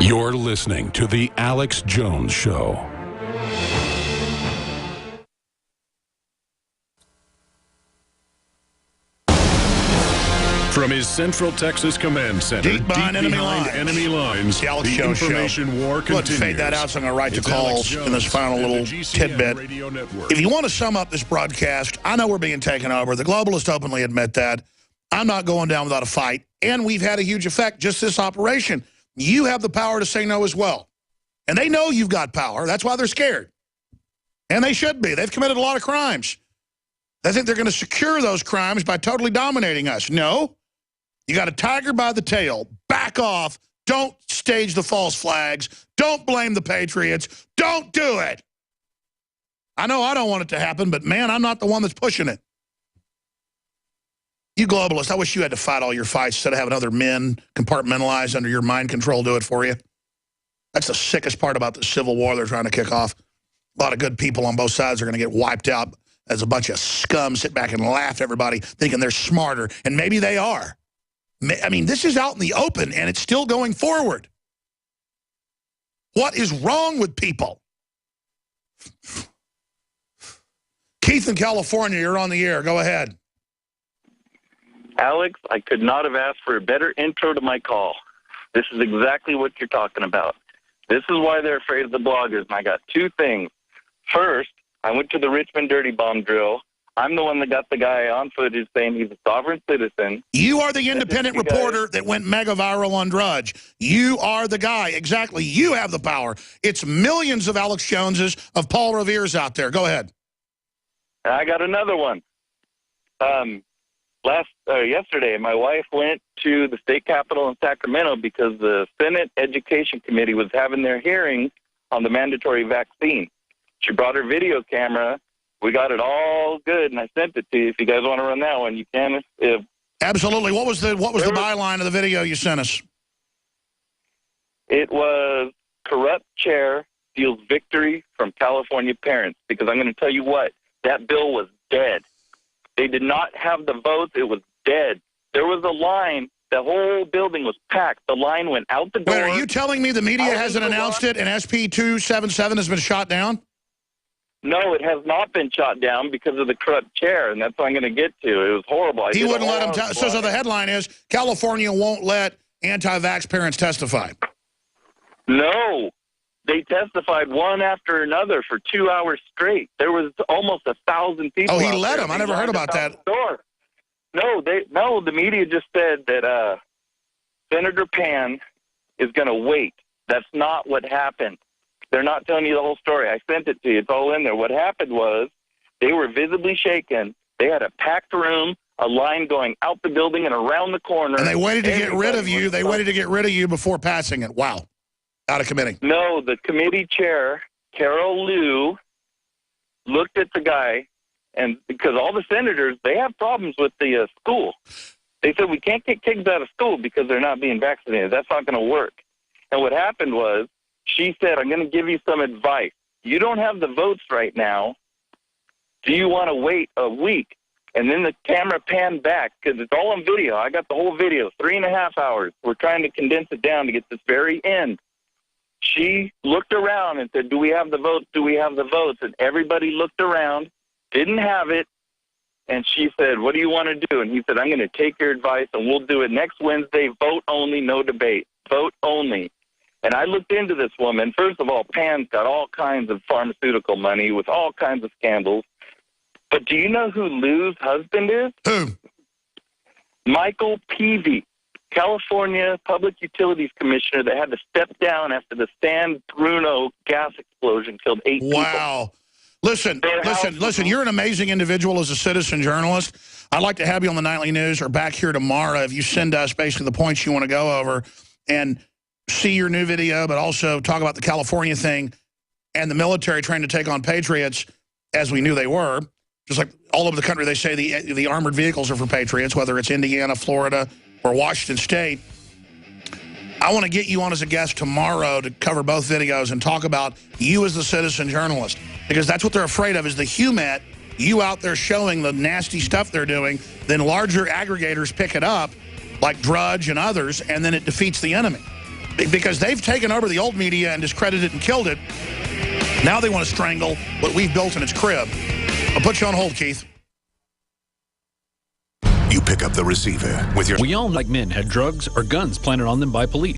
You're listening to The Alex Jones Show. From his Central Texas Command Center, deep behind enemy lines, the Alex Jones information show. war continues. Let's fade that out so I'm going to write the calls in this final little tidbit. If you want to sum up this broadcast, I know we're being taken over. The globalists openly admit that. I'm not going down without a fight. And we've had a huge effect, just this operation. You have the power to say no as well. And they know you've got power. That's why they're scared. And they should be. They've committed a lot of crimes. They think they're going to secure those crimes by totally dominating us. No. You got a tiger by the tail. Back off. Don't stage the false flags. Don't blame the Patriots. Don't do it. I know I don't want it to happen, but, man, I'm not the one that's pushing it. You globalists, I wish you had to fight all your fights instead of having other men compartmentalized under your mind control do it for you. That's the sickest part about the civil war they're trying to kick off. A lot of good people on both sides are going to get wiped out as a bunch of scum sit back and laugh at everybody thinking they're smarter, and maybe they are. I mean, this is out in the open, and it's still going forward. What is wrong with people? Keith in California, you're on the air. Go ahead. Alex, I could not have asked for a better intro to my call. This is exactly what you're talking about. This is why they're afraid of the bloggers, and I got two things. First, I went to the Richmond Dirty Bomb drill. I'm the one that got the guy on footage saying he's a sovereign citizen. You are the independent reporter that went mega viral on Drudge. You are the guy. Exactly. You have the power. It's millions of Alex Joneses, of Paul Revere's out there. Go ahead. I got another one. Yesterday, my wife went to the state capitol in Sacramento because the Senate Education Committee was having their hearing on the mandatory vaccine. She brought her video camera. We got it all good, and I sent it to you. If you guys want to run that one, you can. Absolutely. What was the byline of the video you sent us? It was corrupt chair steals victory from California parents, because I'm going to tell you what, that bill was dead. They did not have the votes. It was dead. There was a line. The whole building was packed. The line went out the door. Wait, are you telling me the media hasn't announced it and SB 277 has been shot down? No, it has not been shot down because of the corrupt chair, and that's what I'm going to get to. It was horrible. He wouldn't let him. So the headline is, California won't let anti-vax parents testify. No. They testified one after another for 2 hours straight. There was almost 1,000 people. Oh, he let them. I never heard about that. No, the media just said that Senator Pan is going to wait. That's not what happened. They're not telling you the whole story. I sent it to you. It's all in there. What happened was they were visibly shaken. They had a packed room, a line going out the building and around the corner. And they waited to get rid of you. They waited to get rid of you before passing it. Wow. Out of committee. No, the committee chair, Carol Liu, looked at the guy, and because all the senators, they have problems with the school. They said, we can't get kids out of school because they're not being vaccinated. That's not going to work. And what happened was, she said, I'm going to give you some advice. You don't have the votes right now. Do you want to wait a week? And then the camera panned back, because it's all on video. I got the whole video, 3.5 hours. We're trying to condense it down to get this very end. She looked around and said, do we have the votes? Do we have the votes? And everybody looked around, didn't have it. And she said, what do you want to do? And he said, I'm going to take your advice, and we'll do it next Wednesday. Vote only, no debate. Vote only. And I looked into this woman. First of all, Pan's got all kinds of pharmaceutical money with all kinds of scandals. But do you know who Lou's husband is? Who? Michael Peavy, California Public Utilities Commissioner that had to step down after the San Bruno gas explosion killed 8 people. Wow. Listen, you're an amazing individual as a citizen journalist. I'd like to have you on the Nightly News or back here tomorrow if you send us basically the points you want to go over and see your new video, but also talk about the California thing and the military trying to take on patriots as we knew they were. Just like all over the country, they say the armored vehicles are for patriots, whether it's Indiana, Florida, or Washington State. I want to get you on as a guest tomorrow to cover both videos and talk about you as the citizen journalist, because that's what they're afraid of, is the HUMET, you out there showing the nasty stuff they're doing, then larger aggregators pick it up, like Drudge and others, and then it defeats the enemy. Because they've taken over the old media and discredited it and killed it. Now they want to strangle what we've built in its crib. I'll put you on hold, Keith. You pick up the receiver with your... We all, like men, had drugs or guns planted on them by police.